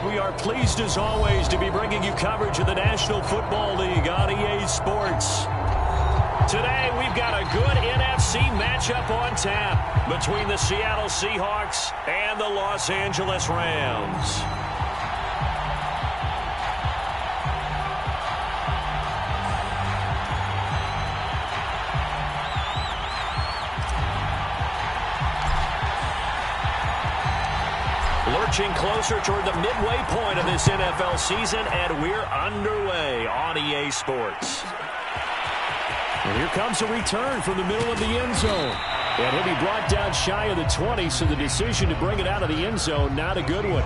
We are pleased as always to be bringing you coverage of the National Football League on EA Sports. Today we've got a good NFC matchup on tap between the Seattle Seahawks and the Los Angeles Rams. Lurching closer toward the midway point of this NFL season, and we're underway on EA Sports. And here comes a return from the middle of the end zone. And he'll be brought down shy of the 20, so the decision to bring it out of the end zone, not a good one.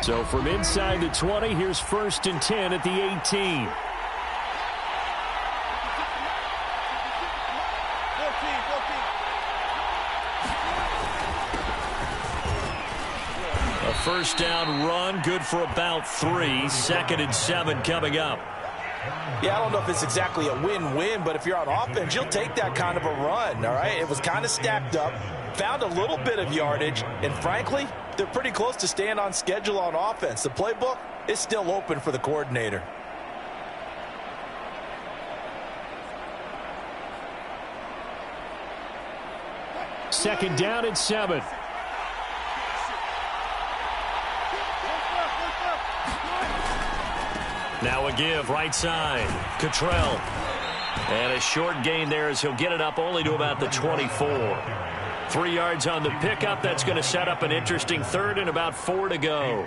So from inside the 20, here's 1st and 10 at the 18. A first down run, good for about 3. 2nd and 7 coming up. Yeah, I don't know if it's exactly a win-win, but if you're on offense, you'll take that kind of a run, all right? It was kind of stacked up, found a little bit of yardage, and frankly, they're pretty close to staying on schedule on offense. The playbook is still open for the coordinator. Second down and 7. Now a give right side. Cottrell. And a short gain there as he'll get it up only to about the 24. 3 yards on the pickup. That's going to set up an interesting 3rd and about 4 to go.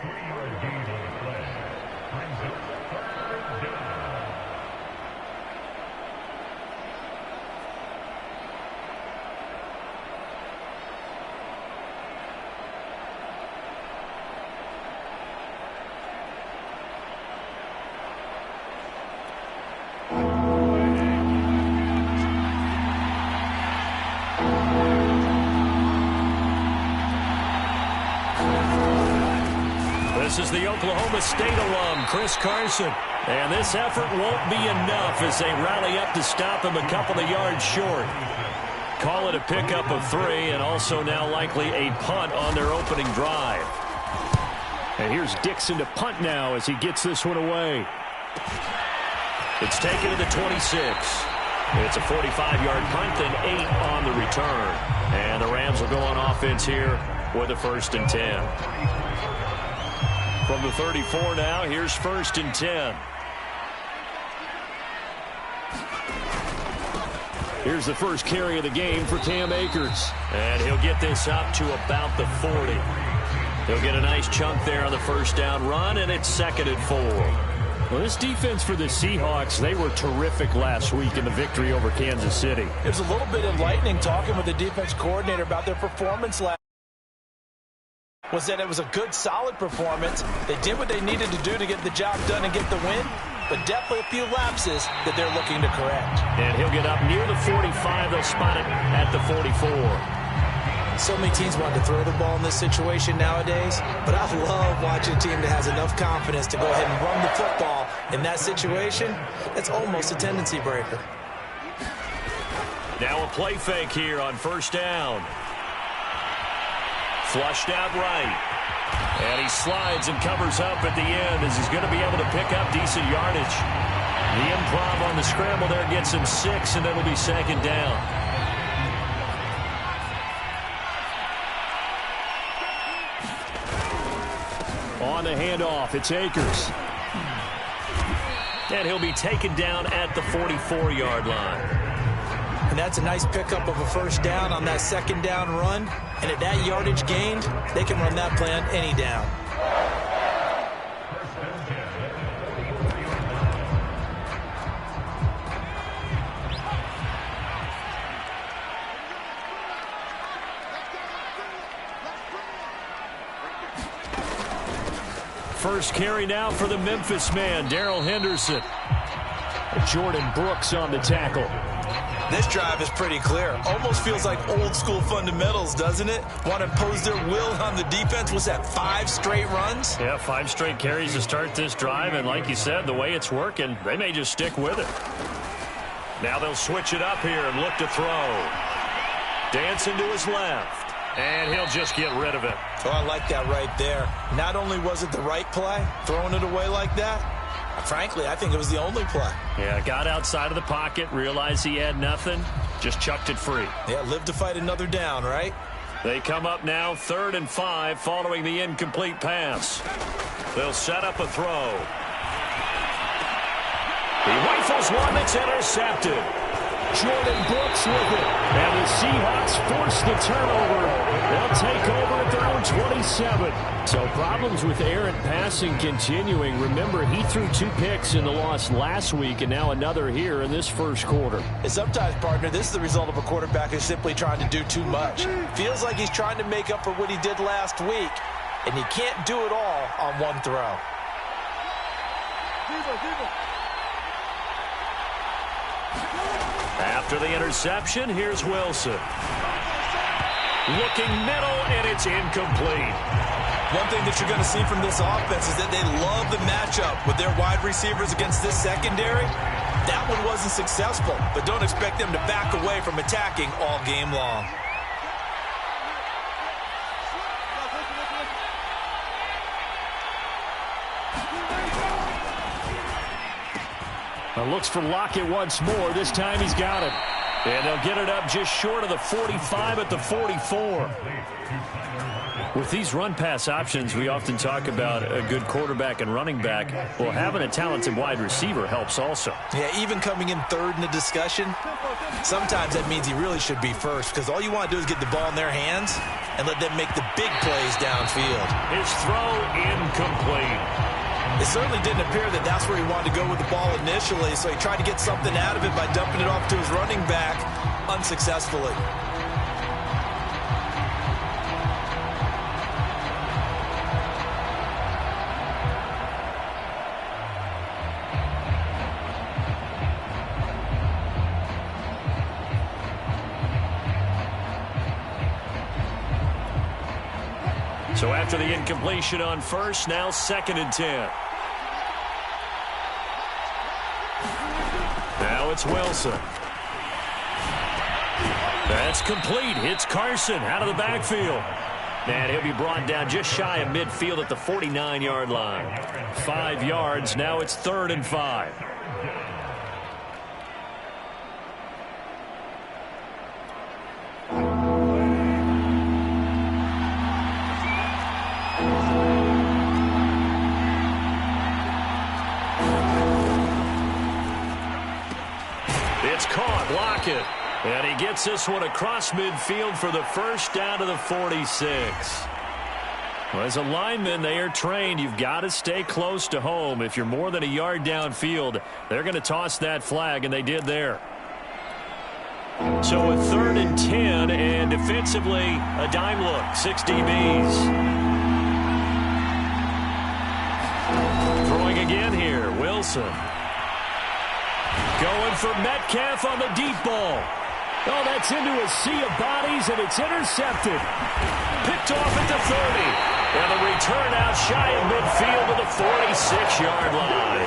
This is the Oklahoma State alum, Chris Carson. And this effort won't be enough as they rally up to stop him a couple of yards short. Call it a pickup of 3, and also now likely a punt on their opening drive. And here's Dixon to punt now as he gets this one away. It's taken to the 26. It's a 45-yard punt and 8 on the return. And the Rams will go on offense here with a 1st and 10. From the 34 now, here's 1st and 10. Here's the first carry of the game for Cam Akers. And he'll get this up to about the 40. He'll get a nice chunk there on the first down run, and it's 2nd and 4. Well, this defense for the Seahawks, they were terrific last week in the victory over Kansas City. It was a little bit enlightening talking with the defense coordinator about their performance last was that it was a good, solid performance. They did what they needed to do to get the job done and get the win, but definitely a few lapses that they're looking to correct. And he'll get up near the 45. They'll spot it at the 44. So many teams want to throw the ball in this situation nowadays, but I love watching a team that has enough confidence to go ahead and run the football. In that situation, that's almost a tendency breaker. Now a play fake here on first down. Flushed out right. And he slides and covers up at the end as he's going to be able to pick up decent yardage. The improv on the scramble there gets him 6, and it'll be 2nd down. On the handoff, it's Akers. And he'll be taken down at the 44-yard line. And that's a nice pickup of a first down on that 2nd down run. And at that yardage gained, they can run that play on any down. first carry now for the Memphis man, Darrell Henderson. Jordan Brooks on the tackle. This drive is pretty clear. Almost feels like old school fundamentals, doesn't it? Want to impose their will on the defense. Was that 5 straight runs? Yeah, 5 straight carries to start this drive. And like you said, the way it's working, they may just stick with it. Now they'll switch it up here and look to throw. Dancing to his left. And he'll just get rid of it. Oh, I like that right there. Not only was it the right play, throwing it away like that, frankly, I think it was the only play. Yeah, got outside of the pocket, realized he had nothing, just chucked it free. Yeah, live to fight another down, right? They come up now 3rd and 5 following the incomplete pass. They'll set up a throw. He rifles one that's intercepted. Jordan Brooks with it. And the Seahawks force the turnover. They'll take over at their own 27. So problems with errant passing continuing. Remember, he threw 2 picks in the loss last week and now another here in this first quarter. And sometimes, partner, this is the result of a quarterback who's simply trying to do too much. Feels like he's trying to make up for what he did last week, and he can't do it all on one throw. After the interception, here's Wilson. Looking middle, and it's incomplete. One thing that you're going to see from this offense is that they love the matchup with their wide receivers against this secondary. That one wasn't successful, but don't expect them to back away from attacking all game long. Looks for Lockett once more. This time he's got it. And they'll get it up just short of the 45 at the 44. With these run-pass options, we often talk about a good quarterback and running back. Well, having a talented wide receiver helps also. Yeah, even coming in 3rd in the discussion, sometimes that means he really should be first, because all you want to do is get the ball in their hands and let them make the big plays downfield. His throw incomplete. It certainly didn't appear that that's where he wanted to go with the ball initially, so he tried to get something out of it by dumping it off to his running back unsuccessfully. So after the incompletion on first, now 2nd and 10. Now it's Wilson. That's complete. Hits Carson out of the backfield. And he'll be brought down just shy of midfield at the 49-yard line. 5 yards. Now it's 3rd and 5. It's caught. Lockett. And he gets this one across midfield for the first down to the 46. Well, as a lineman, they are trained. You've got to stay close to home. If you're more than a yard downfield, they're going to toss that flag, and they did there. So a 3rd and 10, and defensively, a dime look. 6 DBs. Throwing again here. Wilson. Going for Metcalf on the deep ball. Oh, that's into a sea of bodies, and it's intercepted. Picked off at the 30. And the return out shy of midfield to the 46-yard line.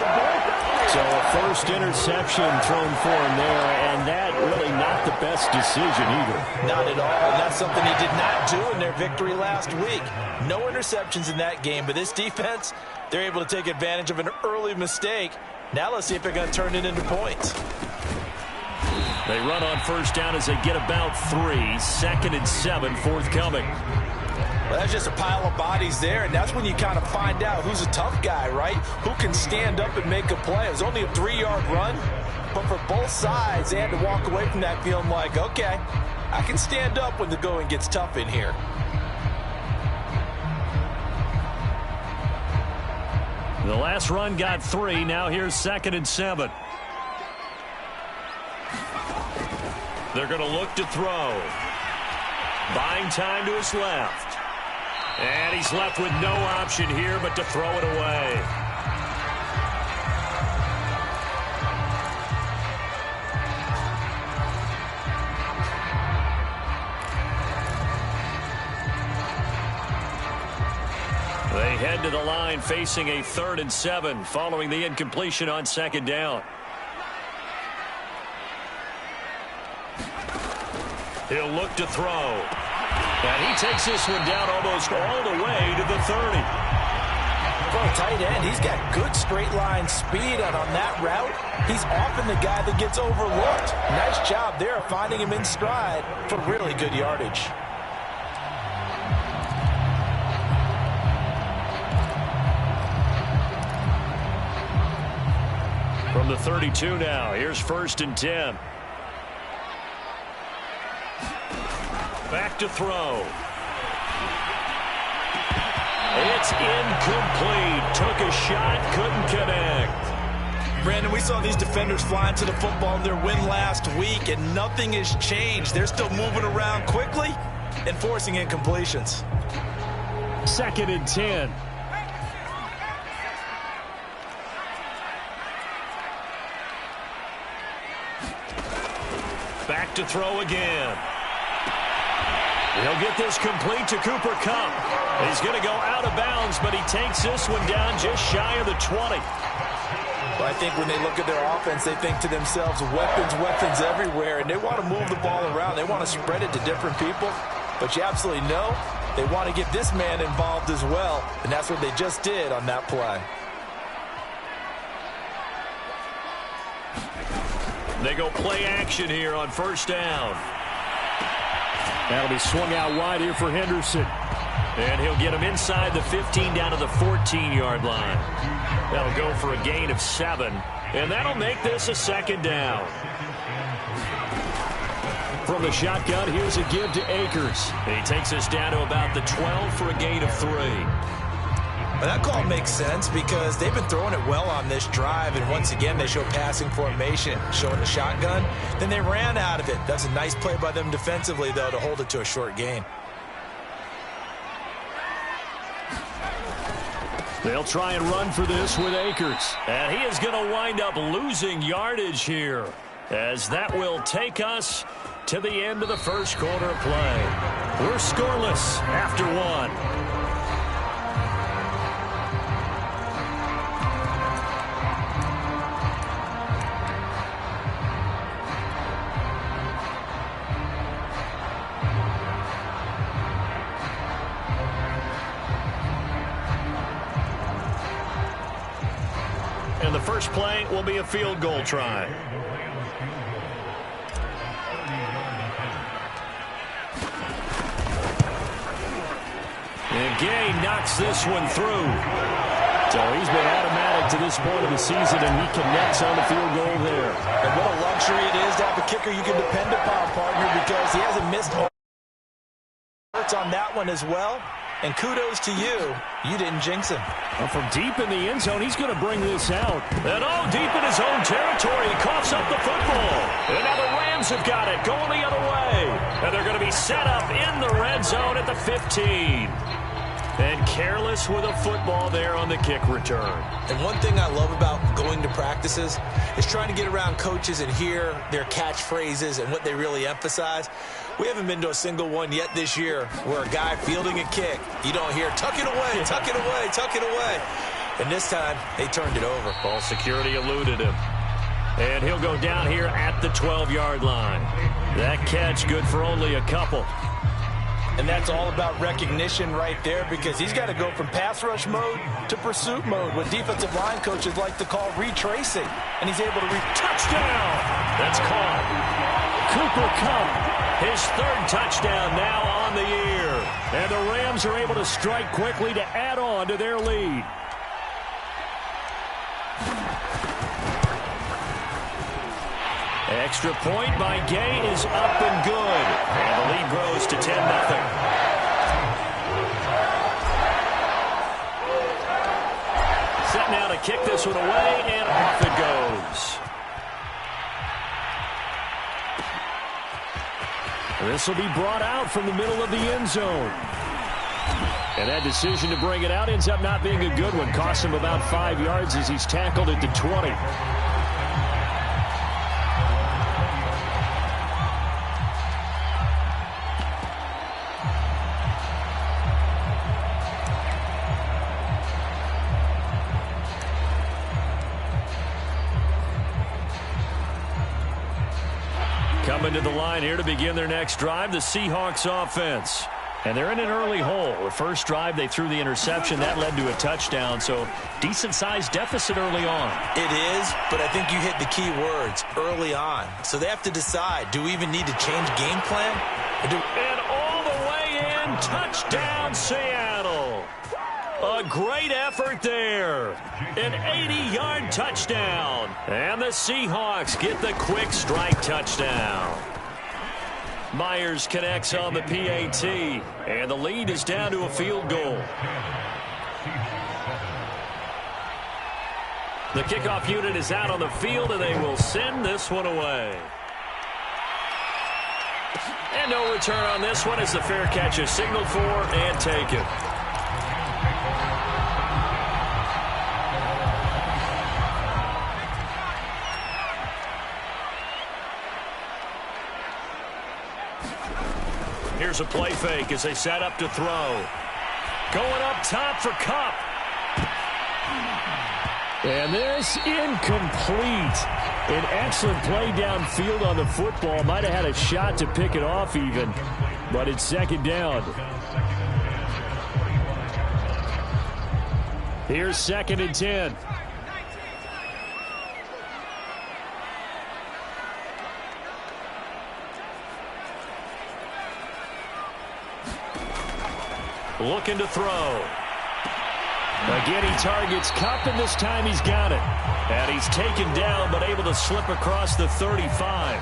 So a first interception thrown for him there, and that really not the best decision either. Not at all, and that's something he did not do in their victory last week. No interceptions in that game, but this defense, they're able to take advantage of an early mistake. Now let's see if they're going to turn it into points. They run on first down as they get about 3. 2nd and 7 forthcoming. Well, that's just a pile of bodies there, and that's when you kind of find out who's a tough guy, right? Who can stand up and make a play. It was only a 3-yard run, but for both sides, they had to walk away from that feeling like, okay, I can stand up when the going gets tough in here. The last run got 3. Now here's 2nd and 7. They're going to look to throw. Buying time to his left. And he's left with no option here but to throw it away. They head to the line facing a 3rd and 7 following the incompletion on 2nd down. He'll look to throw. And he takes this one down almost all the way to the 30. For a tight end, he's got good straight line speed, and on that route, he's often the guy that gets overlooked. Nice job there of finding him in stride for really good yardage. From the 32 now, here's 1st and 10. Back to throw. It's incomplete. Took a shot, couldn't connect. Brandon, we saw these defenders flying to the football in their win last week, and nothing has changed. They're still moving around quickly and forcing incompletions. 2nd and 10. Back to throw again. He'll get this complete to Cooper Kupp. He's going to go out of bounds, but he takes this one down just shy of the 20. Well, I think when they look at their offense, they think to themselves, weapons, weapons everywhere, and they want to move the ball around. They want to spread it to different people, but you absolutely know they want to get this man involved as well, and that's what they just did on that play. They go play action here on 1st down. That'll be swung out wide here for Henderson. And he'll get him inside the 15 down to the 14-yard line. That'll go for a gain of 7. And that'll make this a 2nd down. From the shotgun, here's a give to Akers. And he takes us down to about the 12 for a gain of 3. Well, that call makes sense because they've been throwing it well on this drive, and once again they show passing formation, showing the shotgun. Then they ran out of it. That's a nice play by them defensively, though, to hold it to a short gain. They'll try and run for this with Akers. And he is going to wind up losing yardage here, as that will take us to the end of the 1st quarter of play. We're scoreless after 1. And the first play will be a field goal try. And Gay knocks this one through. So he's been automatic to this point of the season, and he connects on the field goal there. And what a luxury it is to have a kicker you can depend upon, partner, because he hasn't missed on that one as well. And kudos to you. You didn't jinx him. Well, from deep in the end zone, he's going to bring this out. And deep in his own territory, he coughs up the football. And now the Rams have got it, going the other way. And they're going to be set up in the red zone at the 15. And careless with a football there on the kick return. And one thing I love about going to practices is trying to get around coaches and hear their catchphrases and what they really emphasize. We haven't been to a single one yet this year where a guy fielding a kick, you don't hear, tuck it away, tuck it away, tuck it away. And this time, they turned it over. Ball security eluded him. And he'll go down here at the 12-yard line. That catch good for only a couple. And that's all about recognition right there, because he's got to go from pass rush mode to pursuit mode, what defensive line coaches like to call retracing. And he's able to touchdown. That's caught. Cooper Kupp, his 3rd touchdown now on the year. And the Rams are able to strike quickly to add on to their lead. Extra point by Gay is up and good. And the lead grows to 10-0. Set now to kick this one away, and off it goes. This will be brought out from the middle of the end zone. And that decision to bring it out ends up not being a good one. Costs him about 5 yards as he's tackled at the 20. Coming to the line here to begin their next drive, the Seahawks offense. And they're in an early hole. The first drive, they threw the interception. That led to a touchdown, so decent-sized deficit early on. It is, but I think you hit the key words, early on. So they have to decide, do we even need to change game plan? And all the way in, touchdown, Seattle. A great effort there. An 80-yard touchdown. And the Seahawks get the quick strike touchdown. Myers connects on the PAT, and the lead is down to a field goal. The kickoff unit is out on the field, and they will send this one away. And no return on this one as the fair catch is signaled for and taken. Here's a play fake as they set up to throw. Going up top for Kupp. And this incomplete. An excellent play downfield on the football. Might have had a shot to pick it off even, but it's second down. Here's 2nd and 10. Looking to throw. Again, he targets Kupp, and this time he's got it. And he's taken down, but able to slip across the 35.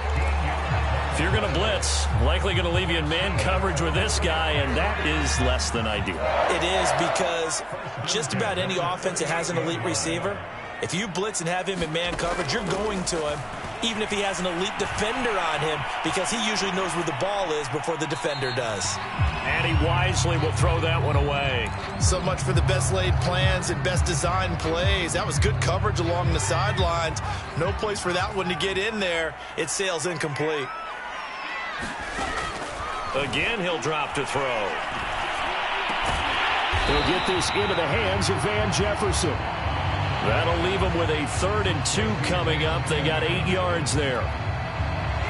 If you're going to blitz, likely going to leave you in man coverage with this guy, and that is less than ideal. It is, because just about any offense that has an elite receiver, if you blitz and have him in man coverage, you're going to him, even if he has an elite defender on him, because he usually knows where the ball is before the defender does. And he wisely will throw that one away. So much for the best laid plans and best designed plays. That was good coverage along the sidelines. No place for that one to get in there. It sails incomplete. Again, he'll drop to throw. He'll get this into the hands of Van Jefferson. That'll leave him with a 3rd and 2 coming up. They got 8 yards there.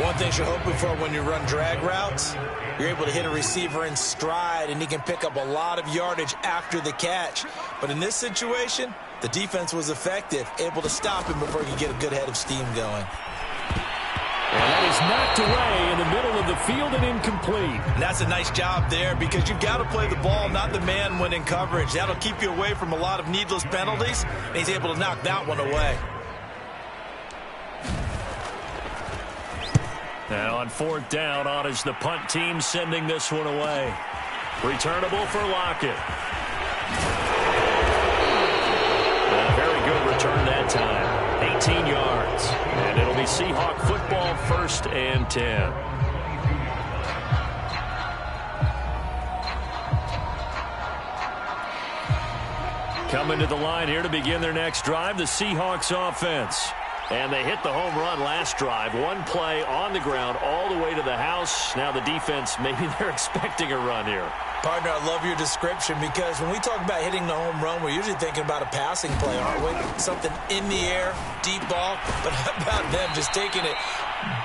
One thing you're hoping for when you run drag routes, you're able to hit a receiver in stride, and he can pick up a lot of yardage after the catch. But in this situation, the defense was effective, able to stop him before he could get a good head of steam going. And that is knocked away in the middle of the field and incomplete. And that's a nice job there, because you've got to play the ball, not the man when in coverage. That'll keep you away from a lot of needless penalties, and he's able to knock that one away. Now on 4th down, on is the punt team sending this one away. Returnable for Lockett. A very good return that time. 18 yards. And it'll be Seahawk football, 1st and 10. Coming to the line here to begin their next drive, the Seahawks offense. And they hit the home run last drive. One play on the ground all the way to the house. Now the defense, maybe they're expecting a run here. Partner, I love your description, because when we talk about hitting the home run, we're usually thinking about a passing play, aren't we? Something in the air, deep ball. But how about them just taking it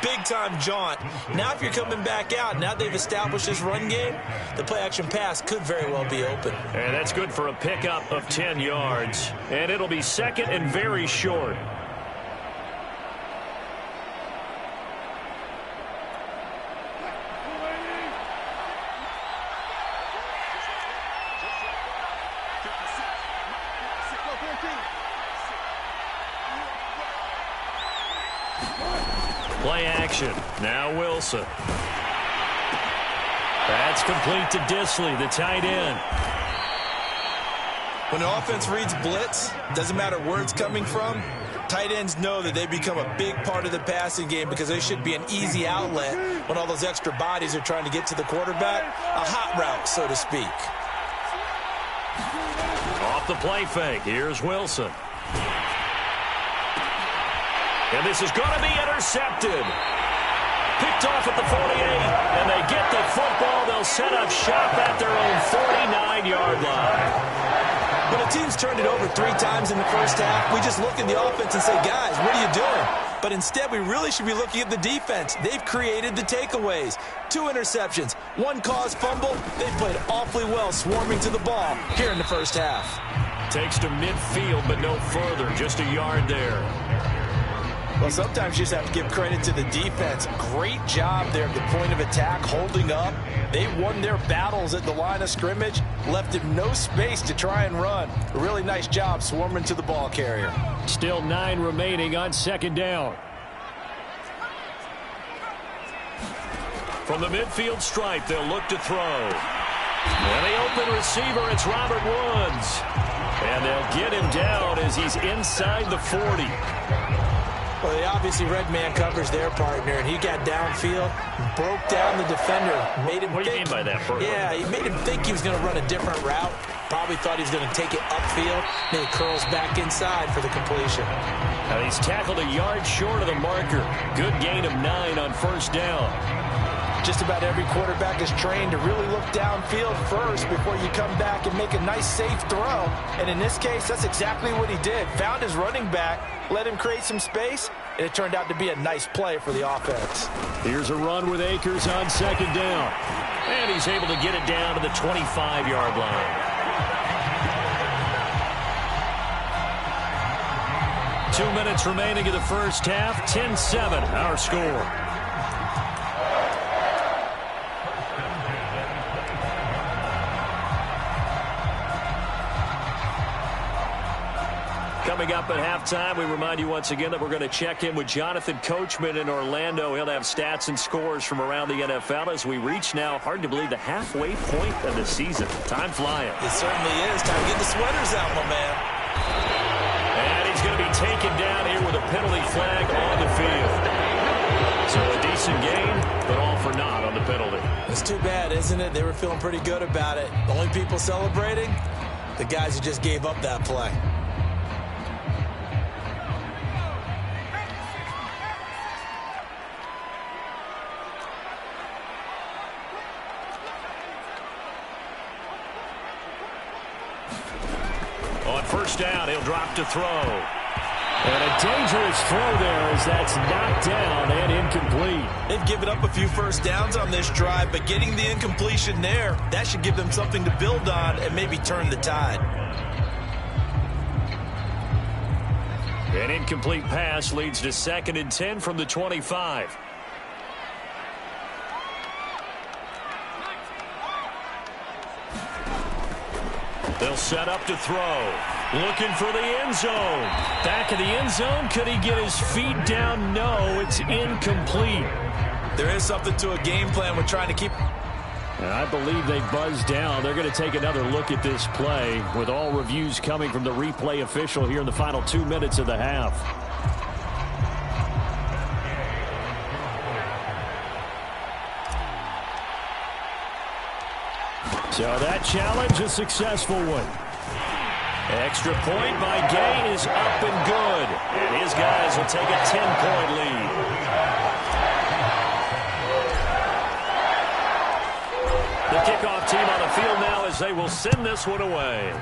big-time jaunt? Now if you're coming back out, now they've established this run game, the play-action pass could very well be open. And that's good for a pickup of 10 yards. And it'll be 2nd and very short. Play action. Now Wilson. That's complete to Disley, the tight end. When the offense reads blitz, doesn't matter where it's coming from, tight ends know that they become a big part of the passing game, because they should be an easy outlet when all those extra bodies are trying to get to the quarterback. A hot route, so to speak. Off the play fake, here's Wilson. And this is going to be intercepted. Picked off at the 48, and they get the football. They'll set up shop at their own 49-yard line. When a team's turned it over 3 times in the first half, we just look at the offense and say, guys, what are you doing? But instead, we really should be looking at the defense. They've created the takeaways. 2 interceptions, 1 caused fumble. They played awfully well swarming to the ball here in the first half. Takes to midfield, but no further. Just a yard there. Well, sometimes you just have to give credit to the defense. Great job there at the point of attack, holding up. They won their battles at the line of scrimmage, left him no space to try and run. A really nice job swarming to the ball carrier. Still 9 remaining on second down. From the midfield stripe, they'll look to throw. And the open receiver, it's Robert Woods. And they'll get him down as he's inside the 40. Well, they obviously red man covers their partner, and he got downfield, broke down the defender, made him What do you think, mean by that, Bert? Yeah, he made him think he was going to run a different route. Probably thought he was going to take it upfield. Then he curls back inside for the completion. Now he's tackled a yard short of the marker. Good gain of 9 on first down. Just about every quarterback is trained to really look downfield first before you come back and make a nice, safe throw. And in this case, that's exactly what he did. Found his running back, let him create some space, and it turned out to be a nice play for the offense. Here's a run with Akers on second down. And he's able to get it down to the 25-yard line. Two minutes remaining in the first half. 10-7, our score. Coming up at halftime, we remind you once again that we're going to check in with Jonathan Coachman in Orlando. He'll have stats and scores from around the NFL as we reach now, hard to believe, the halfway point of the season. Time flying. It certainly is. Time to get the sweaters out, my man. And he's going to be taken down here with a penalty flag on the field. So a decent game, but all for naught on the penalty. It's too bad, isn't it? They were feeling pretty good about it. The only people celebrating, the guys who just gave up that play. On first down, he'll drop to throw. And a dangerous throw there as that's knocked down and incomplete. They've given up a few first downs on this drive, but getting the incompletion there, that should give them something to build on and maybe turn the tide. An incomplete pass leads to 2nd and 10 from the 25. They'll set up to throw. Looking for the end zone. Back of the end zone. Could he get his feet down? No, it's incomplete. There is something to a game plan with trying to keep. And I believe they buzzed down. They're going to take another look at this play with all reviews coming from the replay official here in the final 2 minutes of the half. So that challenge, a successful one. Extra point by Gain is up and good. And his guys will take a 10-point lead. The kickoff team on the field now as they will send this one away.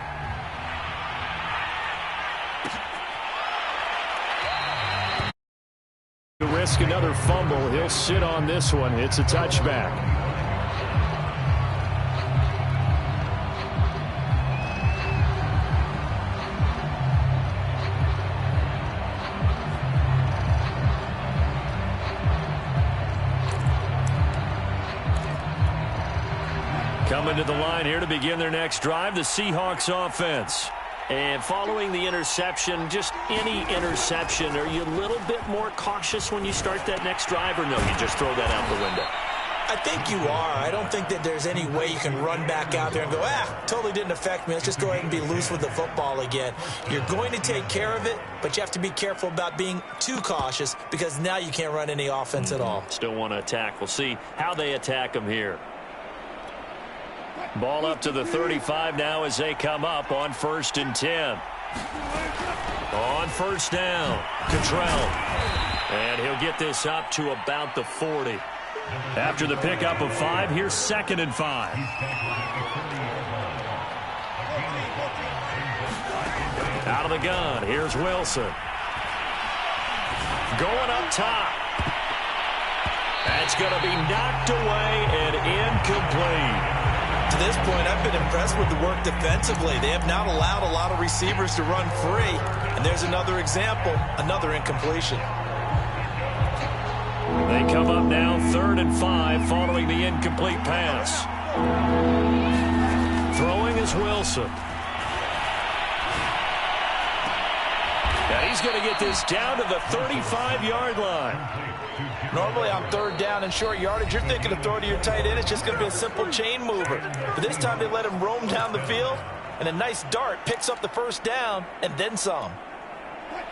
To risk another fumble, he'll sit on this one. It's a touchback. Coming to the line here to begin their next drive, the Seahawks offense. And following the interception, just any interception, are you a little bit more cautious when you start that next drive, or no, you just throw that out the window? I think you are. I don't think that there's any way you can run back out there and go, totally didn't affect me. Let's just go ahead and be loose with the football again. You're going to take care of it, but you have to be careful about being too cautious because now you can't run any offense at all. Still want to attack. We'll see how they attack them here. Ball up to the 35 now as they come up on 1st and 10. On 1st down, Cottrell. And he'll get this up to about the 40. After the pickup of 5, here's 2nd and 5. Out of the gun, here's Wilson. Going up top. That's going to be knocked away and incomplete. To this point, I've been impressed with the work defensively. They have not allowed a lot of receivers to run free. And there's another example, another incompletion. They come up now 3rd and 5 following the incomplete pass. Throwing is Wilson. And he's going to get this down to the 35-yard line. Normally on 3rd down and short yardage, you're thinking of throwing to your tight end. It's just going to be a simple chain mover. But this time they let him roam down the field, and a nice dart picks up the 1st down and then some.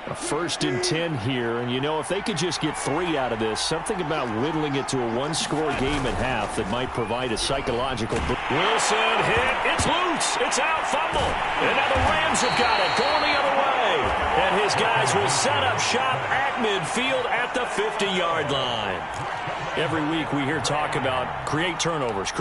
A 1st and 10 here, and you know, if they could just get 3 out of this, something about whittling it to a 1-score game at half that might provide a psychological boost. Wilson hit, it's loose, it's out, fumble, and now the Rams have got it, going the other way, and his guys will set up shop at midfield at the 50-yard line. Every week we hear talk about create turnovers.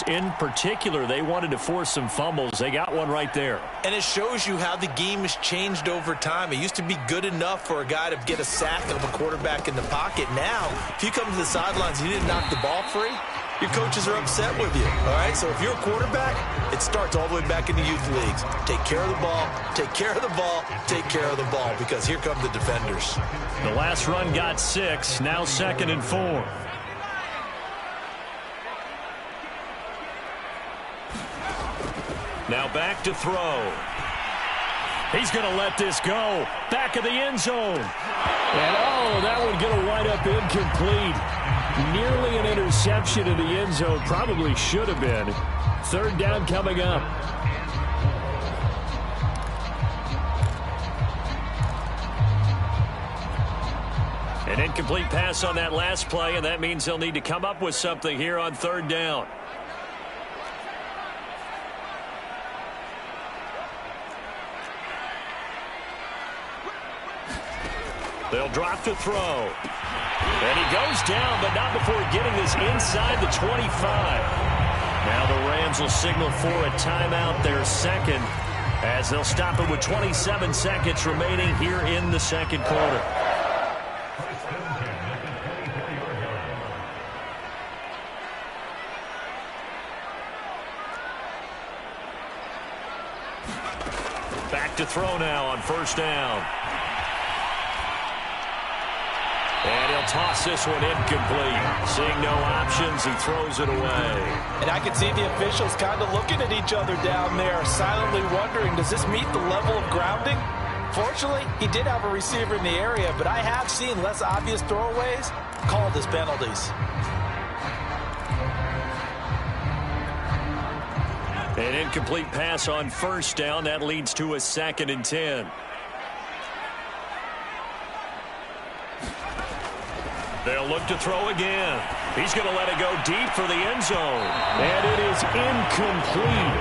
In particular, they wanted to force some fumbles. They got one right there. And it shows you how the game has changed over time. It used to be good enough for a guy to get a sack of a quarterback in the pocket. Now, if you come to the sidelines and you didn't knock the ball free, your coaches are upset with you. All right, so if you're a quarterback, it starts all the way back in the youth leagues. Take care of the ball, take care of the ball, take care of the ball, because here come the defenders. The last run got 6, now 2nd and 4. Now back to throw. He's going to let this go. Back of the end zone. And, oh, that one going to wind up incomplete. Nearly an interception in the end zone. Probably should have been. 3rd down coming up. An incomplete pass on that last play, and that means they'll need to come up with something here on 3rd down. They'll drop to throw. And he goes down, but not before getting this inside the 25. Now the Rams will signal for a timeout, their 2nd, as they'll stop it with 27 seconds remaining here in the 2nd quarter. Back to throw now on 1st down. And he'll toss this one incomplete. Seeing no options, he throws it away. And I can see the officials kind of looking at each other down there, silently wondering, does this meet the level of grounding? Fortunately, he did have a receiver in the area, but I have seen less obvious throwaways called as penalties. An incomplete pass on 1st down. That leads to a 2nd and 10. They'll look to throw again. He's going to let it go deep for the end zone. And it is incomplete.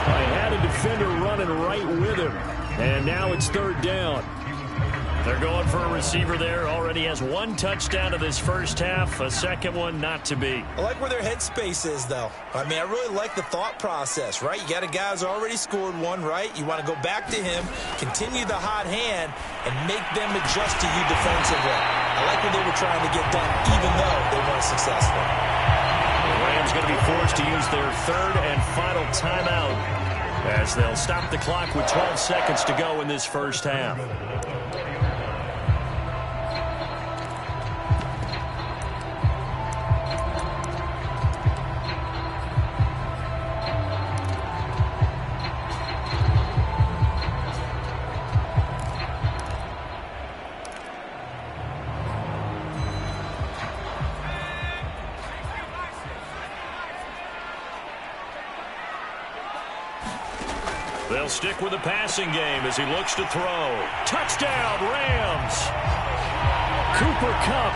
I had a defender running right with him. And now it's 3rd down. They're going for a receiver there. Already has 1 touchdown of this 1st half. A 2nd one not to be. I like where their headspace is, though. I mean, I really like the thought process, right? You got a guy who's already scored 1, right? You want to go back to him, continue the hot hand, and make them adjust to you defensively. I like what they were trying to get done, even though they weren't successful. The Rams going to be forced to use their 3rd and final timeout as they'll stop the clock with 12 seconds to go in this 1st half. They'll stick with the passing game as he looks to throw. Touchdown, Rams! Cooper Kupp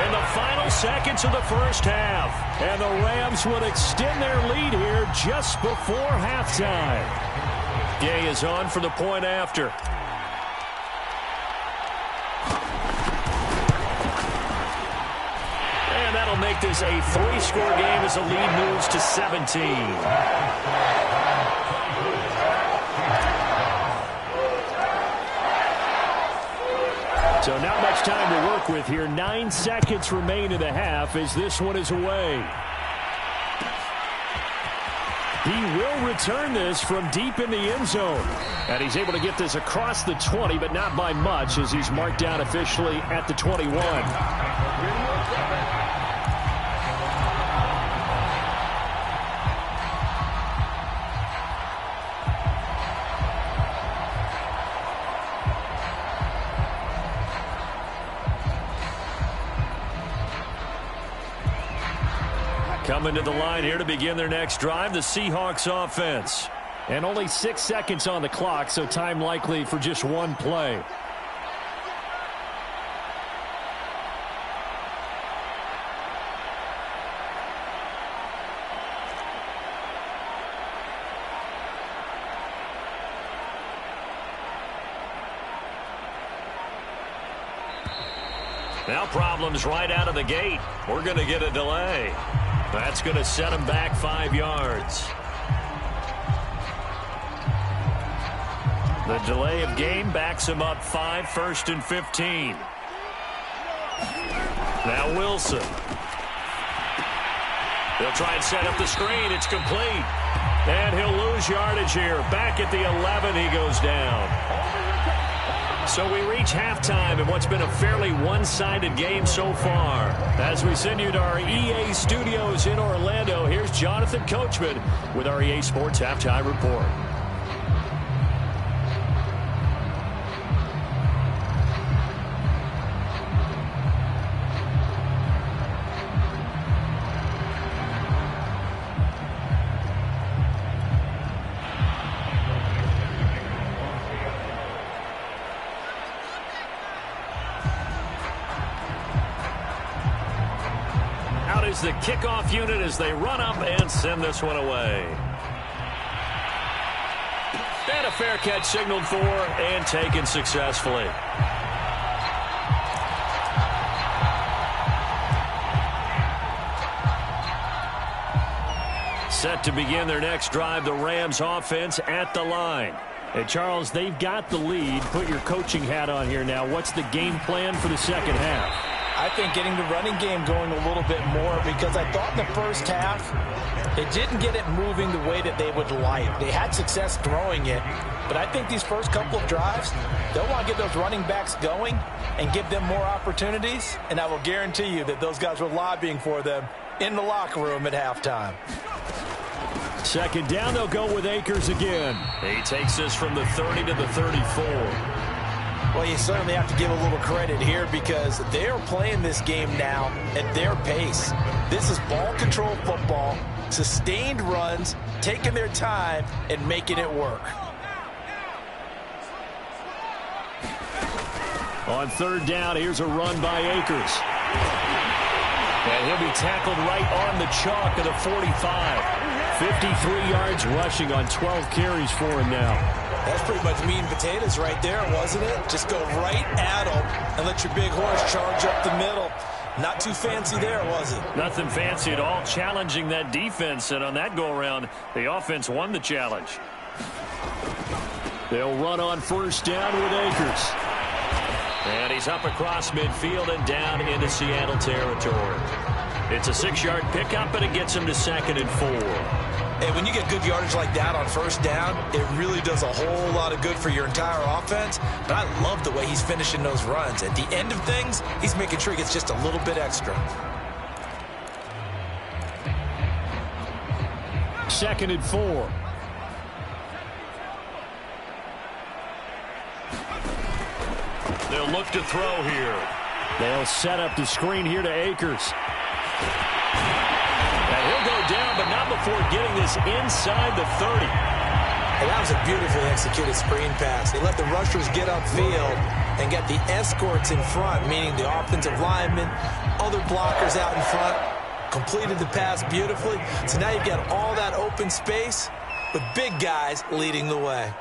in the final seconds of the first half. And the Rams would extend their lead here just before halftime. Gay is on for the point after. And that'll make this a 3-score game as the lead moves to 17. So not much time to work with here. 9 seconds remain in the half as this one is away. He will return this from deep in the end zone. And he's able to get this across the 20, but not by much as he's marked down officially at the 21. Coming to the line here to begin their next drive, the Seahawks offense. And only 6 seconds on the clock, so time likely for just one play. Now problems right out of the gate. We're going to get a delay. That's going to set him back 5 yards. The delay of game backs him up 5, 1st and 15. Now Wilson. They'll try and set up the screen. It's complete. And he'll lose yardage here. Back at the 11, he goes down. So we reach halftime in what's been a fairly one-sided game so far. As we send you to our EA studios in Orlando, here's Jonathan Coachman with our EA Sports Halftime Report. The kickoff unit as they run up and send this one away. And a fair catch signaled for and taken successfully. Set to begin their next drive, the Rams offense at the line. Hey, Charles, they've got the lead. Put your coaching hat on here now. What's the game plan for the second half? I think getting the running game going a little bit more, because I thought in the first half they didn't get it moving the way that they would like. They had success throwing it, but I think these first couple of drives, they'll want to get those running backs going and give them more opportunities, and I will guarantee you that those guys were lobbying for them in the locker room at halftime. Second down, they'll go with Akers again. He takes this from the 30 to the 34. Well, you certainly have to give a little credit here because they're playing this game now at their pace. This is ball control football, sustained runs, taking their time and making it work. On third down, here's a run by Akers. And he'll be tackled right on the chalk of the 45. 53 yards rushing on 12 carries for him now. That's pretty much meat and potatoes right there, wasn't it? Just go right at them and let your big horse charge up the middle. Not too fancy there, was it? Nothing fancy at all, challenging that defense. And on that go-around, the offense won the challenge. They'll run on first down with Akers. And he's up across midfield and down into Seattle territory. It's a 6-yard pickup, and it gets him to 2nd and 4. And when you get good yardage like that on first down, it really does a whole lot of good for your entire offense. But I love the way he's finishing those runs. At the end of things, he's making sure he gets just a little bit extra. 2nd and 4. They'll look to throw here. They'll set up the screen here to Akers. And he'll go down, but not before getting this inside the 30. And that was a beautifully executed screen pass. They let the rushers get upfield and get the escorts in front, meaning the offensive linemen, other blockers out in front, completed the pass beautifully. So now you've got all that open space with big guys leading the way.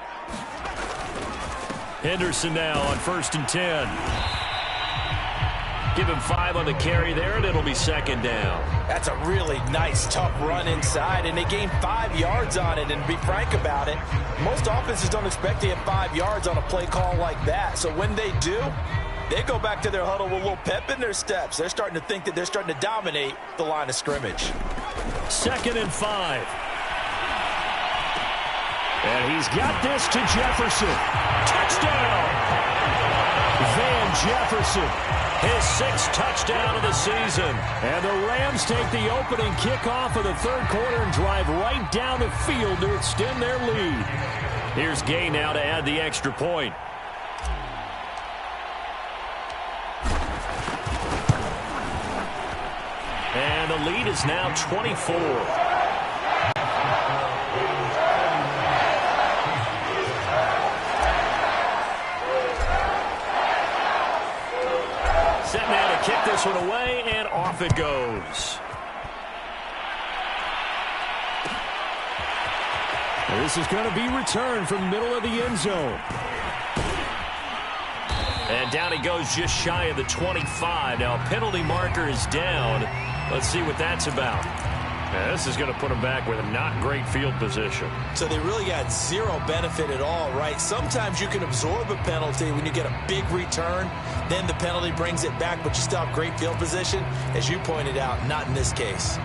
Henderson now on 1st and 10. Give him 5 on the carry there, and it'll be 2nd down. That's a really nice, tough run inside, and they gained 5 yards on it. And to be frank about it, most offenses don't expect to get 5 yards on a play call like that. So when they do, they go back to their huddle with a little pep in their steps. They're starting to think that they're starting to dominate the line of scrimmage. 2nd and 5. And he's got this to Jefferson. Touchdown! Van Jefferson, his 6th touchdown of the season. And the Rams take the opening kickoff of the 3rd quarter and drive right down the field to extend their lead. Here's Gay now to add the extra point. And the lead is now 24. Set now to kick this one away, and off it goes. This is going to be returned from the middle of the end zone. And down he goes just shy of the 25. Now a penalty marker is down. Let's see what that's about. Now, this is going to put them back with a not great field position. So they really got zero benefit at all, right? Sometimes you can absorb a penalty when you get a big return. Then the penalty brings it back, but you still have great field position. As you pointed out, not in this case.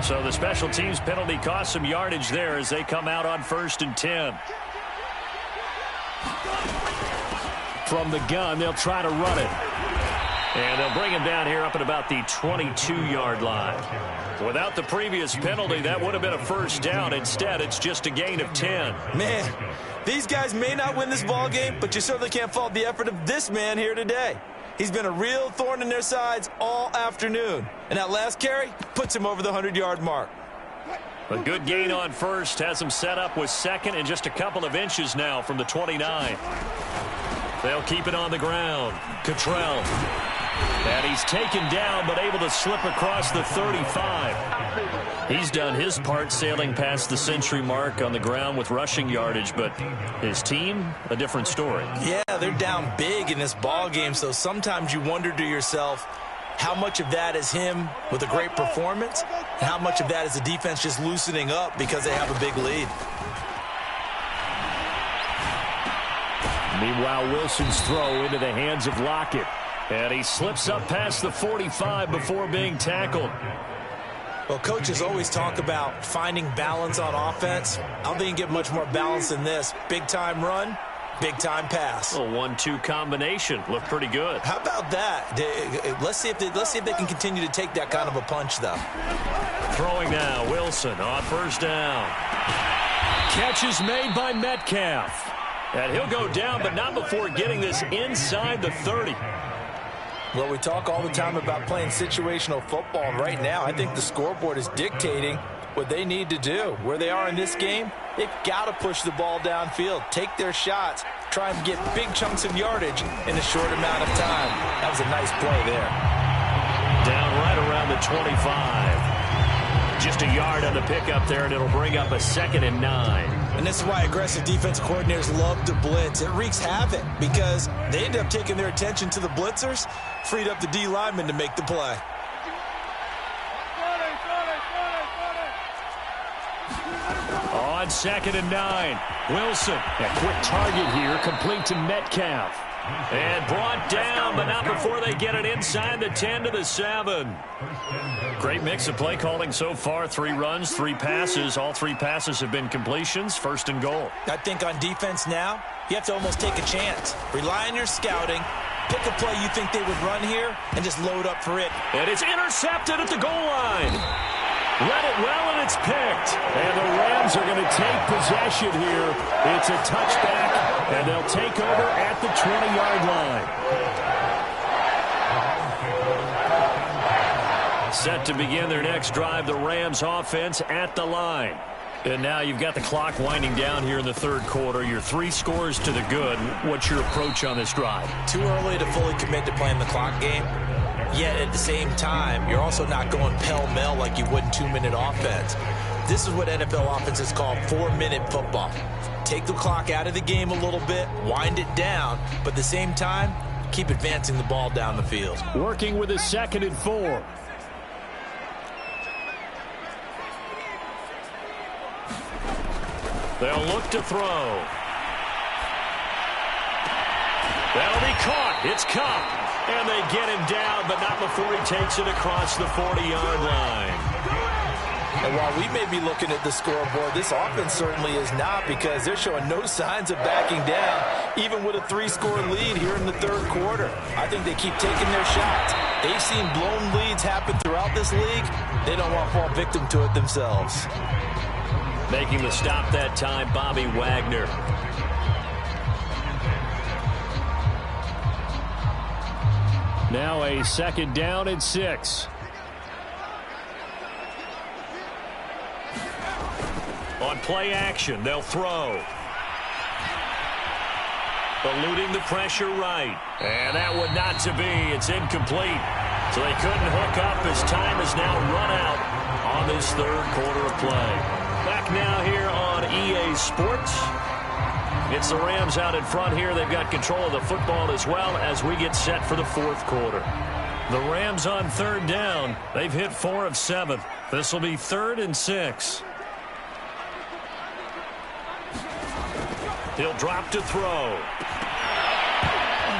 So the special teams penalty cost some yardage there as they come out on 1st and 10. From the gun, they'll try to run it. And they'll bring him down here up at about the 22-yard line. Without the previous penalty, that would have been a 1st down. Instead, it's just a gain of 10. Man, these guys may not win this ball game, but you certainly can't fault the effort of this man here today. He's been a real thorn in their sides all afternoon. And that last carry puts him over the 100-yard mark. A good gain on 1st has him set up with 2nd and just a couple of inches now from the 29. They'll keep it on the ground. Cottrell. And he's taken down, but able to slip across the 35. He's done his part sailing past the century mark on the ground with rushing yardage, but his team, a different story. Yeah, they're down big in this ball game, so sometimes you wonder to yourself how much of that is him with a great performance and how much of that is the defense just loosening up because they have a big lead. Meanwhile, Wilson's throw into the hands of Lockett. And he slips up past the 45 before being tackled. Well, coaches always talk about finding balance on offense. I don't think you can get much more balance than this. Big-time run, big-time pass. A 1-2 combination. Looked pretty good. How about that? Let's see if they can continue to take that kind of a punch, though. Throwing now, Wilson on 1st down. Catch is made by Metcalf. And he'll go down, but not before getting this inside the 30. Well, we talk all the time about playing situational football, and right now I think the scoreboard is dictating what they need to do. Where they are in this game, they've got to push the ball downfield, take their shots, try and get big chunks of yardage in a short amount of time. That was a nice play there. Down right around the 25. Just a yard on the pickup there, and it'll bring up a 2nd and 9. And this is why aggressive defense coordinators love to blitz. It wreaks havoc because they end up taking their attention to the blitzers, freed up the D lineman to make the play. On 2nd and 9, Wilson. A quick target here, complete to Metcalf. And brought down, but not before they get it inside the 10 to the 7. Great mix of play calling so far. 3 runs, 3 passes. All 3 passes have been completions. 1st and goal. I think on defense now, you have to almost take a chance. Rely on your scouting. Pick a play you think they would run here and just load up for it. And it's intercepted at the goal line. Read it well, and it's picked. And the Rams are going to take possession here. It's a touchback, and they'll take over at the 20-yard line. Set to begin their next drive, the Rams offense at the line. And now you've got the clock winding down here in the 3rd quarter. Your 3 scores to the good. What's your approach on this drive? Too early to fully commit to playing the clock game. Yet at the same time, you're also not going pell-mell like you would in 2-minute offense. This is what NFL offenses call 4-minute football. Take the clock out of the game a little bit, wind it down, but at the same time, keep advancing the ball down the field. Working with a 2nd and 4. They'll look to throw. That'll be caught. It's Cup. And they get him down, but not before he takes it across the 40-yard line. And while we may be looking at the scoreboard, this offense certainly is not, because they're showing no signs of backing down, even with a 3-score lead here in the 3rd quarter. I think they keep taking their shots. They've seen blown leads happen throughout this league. They don't want to fall victim to it themselves. Making the stop that time, Bobby Wagner. Now a 2nd down and 6. On play action, they'll throw. Eluding the pressure right. And that one not to be. It's incomplete. So they couldn't hook up as time has now run out on this 3rd quarter of play. Back now here on EA Sports. It's the Rams out in front here. They've got control of the football as well as we get set for the 4th quarter. The Rams on 3rd down. They've hit 4 of 7. This will be 3rd and 6. He'll drop to throw.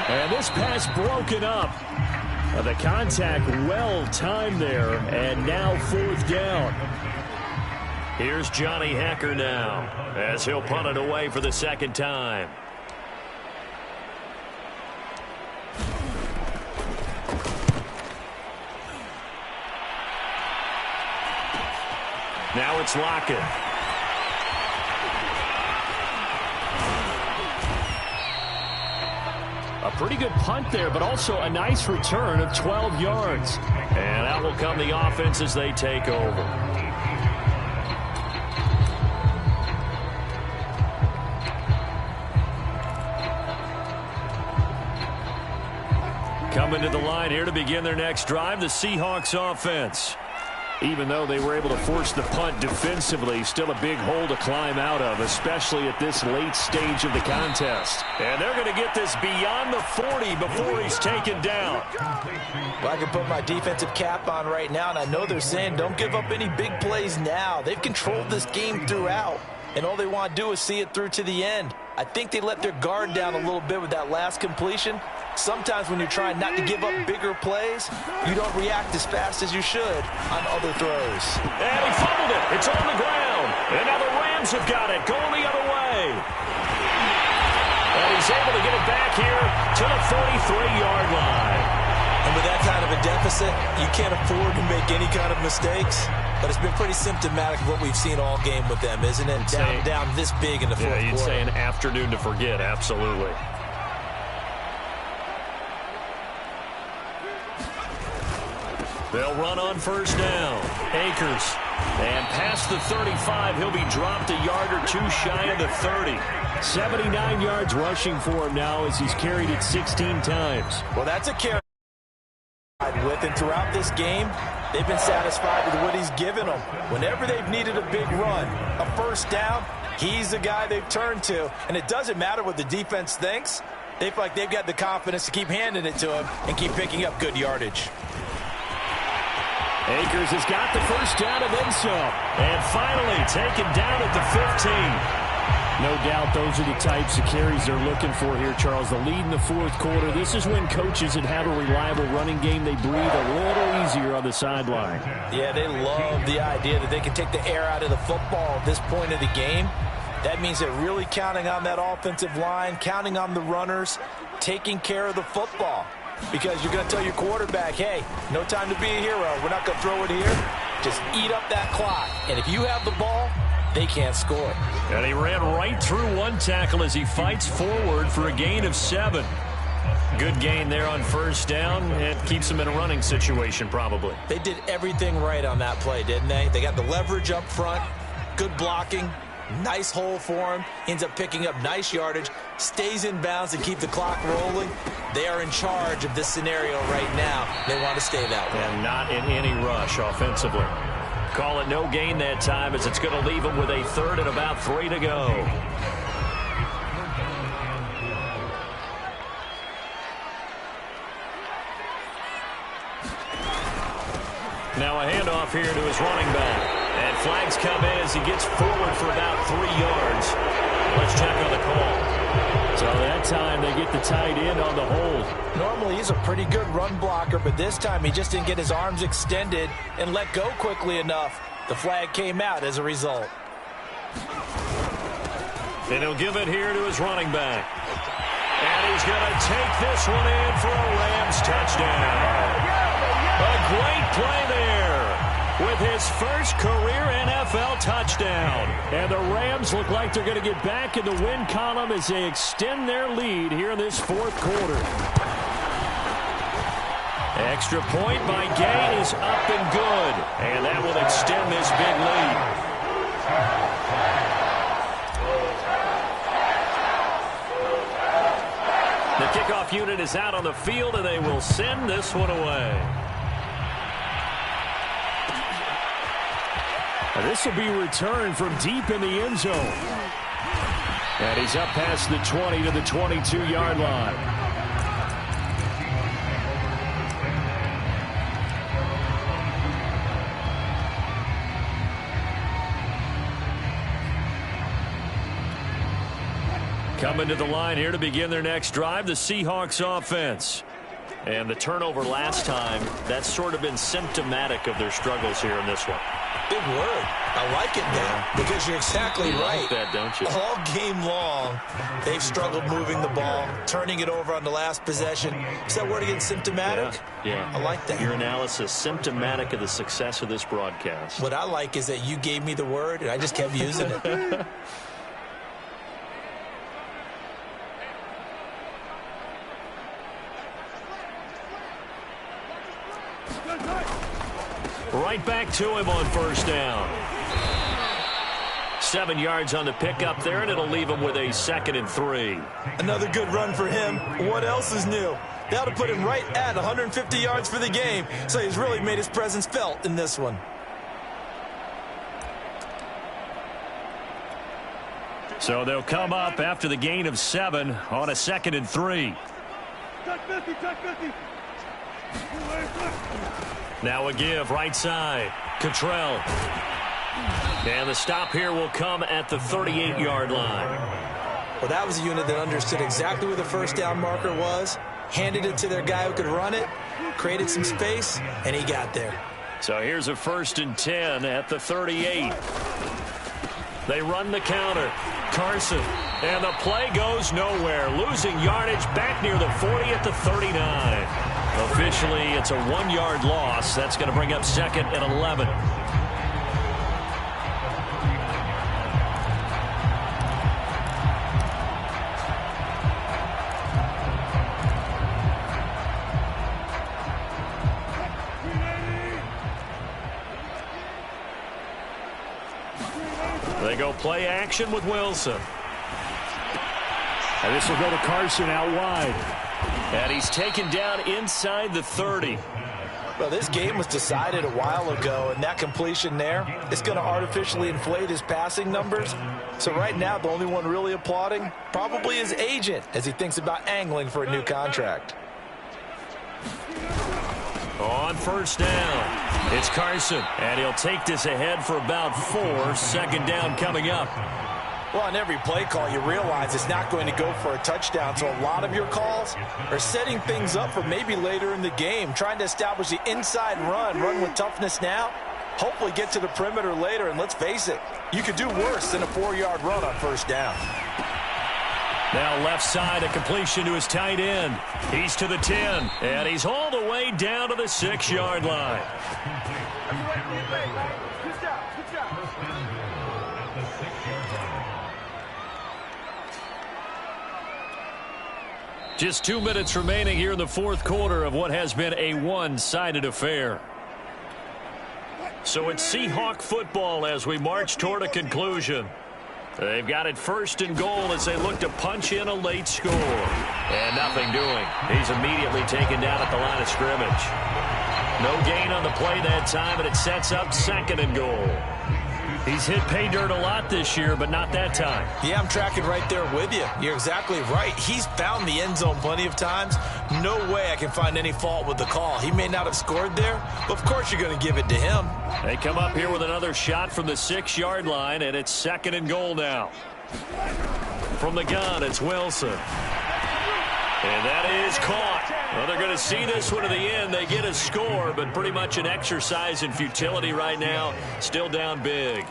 And this pass broken up. The contact well timed there. And now 4th down. Here's Johnny Hecker now as he'll punt it away for the 2nd time. Now it's Lockett. A pretty good punt there, but also a nice return of 12 yards. And out will come the offense as they take over. Coming to the line here to begin their next drive, the Seahawks offense. Even though they were able to force the punt defensively, still a big hole to climb out of, especially at this late stage of the contest. And they're going to get this beyond the 40 before he's taken down. Well, I can put my defensive cap on right now, and I know they're saying don't give up any big plays now. They've controlled this game throughout, and all they want to do is see it through to the end. I think they let their guard down a little bit with that last completion. Sometimes when you're trying not to give up bigger plays, you don't react as fast as you should on other throws. And he fumbled it. It's on the ground. And now the Rams have got it going the other way. And he's able to get it back here to the 43-yard line. And with that kind of a deficit, you can't afford to make any kind of mistakes. But it's been pretty symptomatic of what we've seen all game with them, isn't it? Down this big in the 4th quarter. Yeah, you'd say an afternoon to forget, absolutely. They'll run on 1st down. Akers. And past the 35, he'll be dropped a yard or 2 shy of the 30. 79 yards rushing for him now as he's carried it 16 times. Well, that's a carry with, and throughout this game, they've been satisfied with what he's given them. Whenever they've needed a big run, a 1st down, he's the guy they've turned to. And it doesn't matter what the defense thinks. They feel like they've got the confidence to keep handing it to him and keep picking up good yardage. Akers has got the 1st down and then some. And finally taken down at the 15. No doubt those are the types of carries they're looking for here, Charles. The lead in the 4th quarter. This is when coaches that have a reliable running game, they breathe a little easier on the sideline. Yeah, they love the idea that they can take the air out of the football at this point of the game. That means they're really counting on that offensive line, counting on the runners, taking care of the football. Because you're going to tell your quarterback, hey, no time to be a hero. We're not going to throw it here. Just eat up that clock. And if you have the ball, they can't score. And he ran right through one tackle as he fights forward for a gain of 7. Good gain there on 1st down. It keeps them in a running situation probably. They did everything right on that play, didn't they? They got the leverage up front, good blocking, Nice hole for him. Ends up picking up nice yardage. Stays in bounds to keep the clock rolling. They are in charge of this scenario right now. They want to stay that way. And not in any rush offensively. Call it no gain that time as it's going to leave them with a third and about 3 to go. Now a handoff here to his running back. And flags come in as he gets forward for about 3 yards. Let's check on the call. So that time they get the tight end on the hold. Normally he's a pretty good run blocker, but this time he just didn't get his arms extended and let go quickly enough. The flag came out as a result. And he'll give it here to his running back. And he's going to take this one in for a Rams touchdown. A great play there with his first career NFL touchdown. And the Rams look like they're going to get back in the win column as they extend their lead here in this fourth quarter. Extra point by Gay is up and good. And that will extend this big lead. The kickoff unit is out on the field, and they will send this one away. And this will be returned from deep in the end zone. And he's up past the 20 to the 22-yard line. Coming to the line here to begin their next drive, the Seahawks offense. And the turnover last time, that's sort of been symptomatic of their struggles here in this one. Big word. I like it now because you're exactly right. Like that, don't you? All game long, they've struggled moving the ball, turning it over on the last possession. Is that word again, symptomatic? Yeah. I like that. Your analysis, symptomatic of the success of this broadcast. What I like is that you gave me the word, and I just kept using it. Right back to him on first down. 7 yards on the pickup there, and it'll leave him with a 2nd and 3. Another good run for him. What else is new? That'll put him right at 150 yards for the game, so he's really made his presence felt in this one. So they'll come up after the gain of 7 on a 2nd and 3. Now a give right side. Cottrell. And the stop here will come at the 38-yard line. Well, that was a unit that understood exactly where the first down marker was, handed it to their guy who could run it, created some space, and he got there. So here's a 1st and 10 at the 38. They run the counter. Carson. And the play goes nowhere. Losing yardage back near the 40 at the 39. Officially, it's a 1-yard loss. That's going to bring up 2nd and 11. They go play action with Wilson. And this will go to Carson out wide. And he's taken down inside the 30. Well, this game was decided a while ago, and that completion there is going to artificially inflate his passing numbers. So right now, the only one really applauding probably his agent as he thinks about angling for a new contract. On first down, it's Carson, and he'll take this ahead for about 4. 2nd down coming up. Well, on every play call, you realize it's not going to go for a touchdown, so a lot of your calls are setting things up for maybe later in the game, trying to establish the inside run with toughness now, hopefully get to the perimeter later, and let's face it, you could do worse than a 4-yard run on first down. Now left side, a completion to his tight end. He's to the 10, and he's all the way down to the 6-yard line. Just 2 minutes remaining here in the fourth quarter of what has been a one-sided affair. So it's Seahawk football as we march toward a conclusion. They've got it 1st and goal as they look to punch in a late score. And nothing doing. He's immediately taken down at the line of scrimmage. No gain on the play that time, and it sets up 2nd and goal. He's hit pay dirt a lot this year, but not that time. Yeah, I'm tracking right there with you. You're exactly right. He's found the end zone plenty of times. No way I can find any fault with the call. He may not have scored there, but of course you're going to give it to him. They come up here with another shot from the 6-yard line, and it's 2nd and goal now. From the gun, it's Wilson. And that is caught. Well, they're going to see this one to the end. They get a score, but pretty much an exercise in futility right now. Still down big.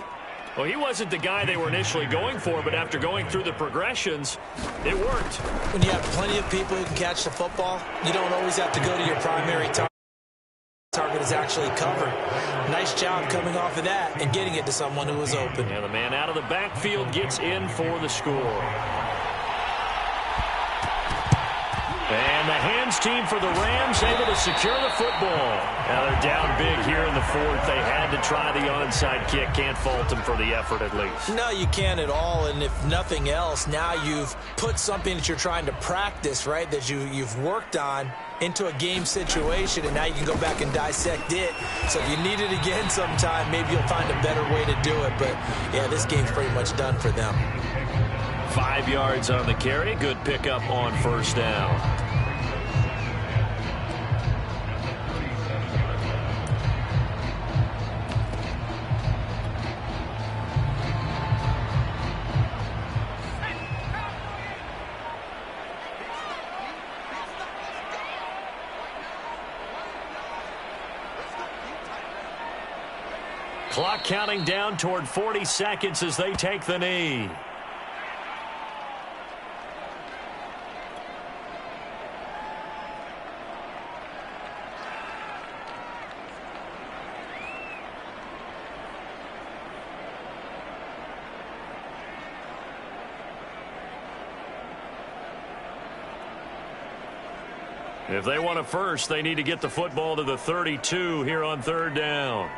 Well, he wasn't the guy they were initially going for, but after going through the progressions, it worked. When you have plenty of people who can catch the football, you don't always have to go to your primary target. Target is actually covered. Nice job coming off of that and getting it to someone who was open. And the man out of the backfield gets in for the score. And the hands team for the Rams able to secure the football. Now they're down big here in the 4th. They had to try the onside kick. Can't fault them for the effort at least. No, you can't at all. And if nothing else, now you've put something that you're trying to practice, right, that you've worked on into a game situation, and now you can go back and dissect it. So if you need it again sometime, maybe you'll find a better way to do it. But, yeah, this game's pretty much done for them. 5 yards on the carry. Good pickup on 1st down. Clock counting down toward 40 seconds as they take the knee. If they want a first, they need to get the football to the 32 here on 3rd down.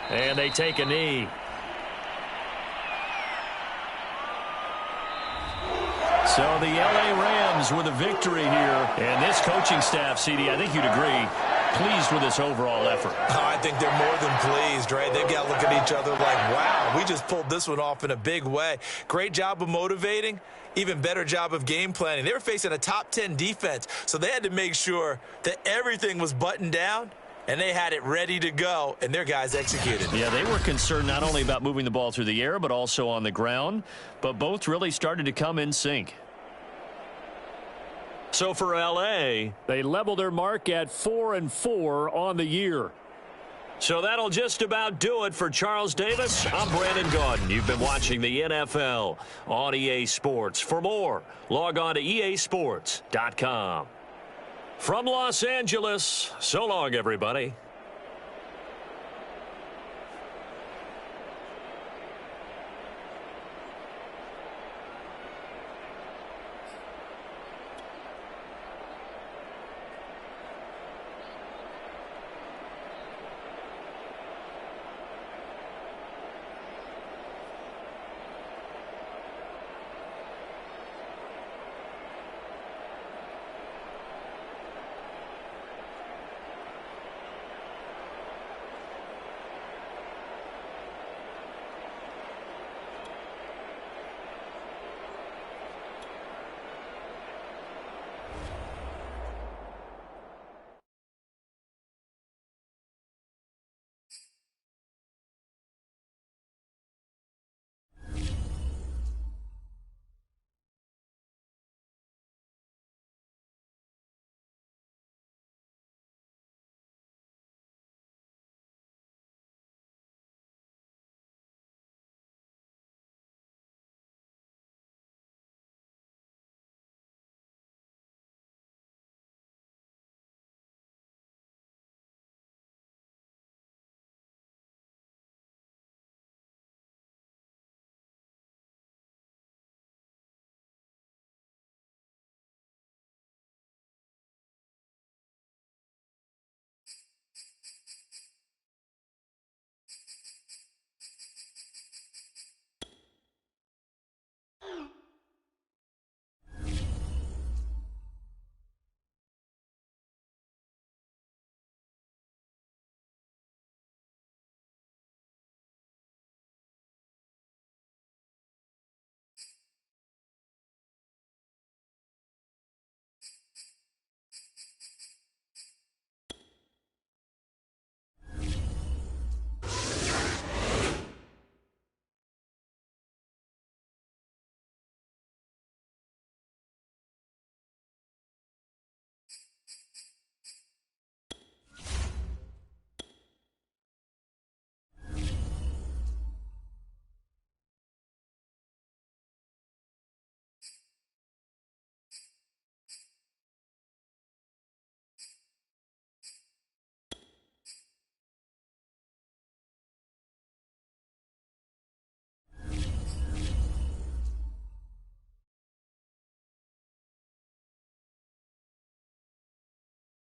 And they take a knee. So the L.A. Rams with a victory here. And this coaching staff, CD, I think you'd agree, pleased with this overall effort. Oh, I think they're more than pleased, right? They've got to look at each other like, wow, we just pulled this one off in a big way. Great job of motivating. Even better job of game planning. They were facing a top 10 defense, so they had to make sure that everything was buttoned down. And they had it ready to go, and their guys executed. Yeah, they were concerned not only about moving the ball through the air, but also on the ground. But both really started to come in sync. So for L.A., they level their mark at 4-4 on the year. So that'll just about do it for Charles Davis. I'm Brandon Gaudin. You've been watching the NFL on EA Sports. For more, log on to easports.com. From Los Angeles, so long, everybody.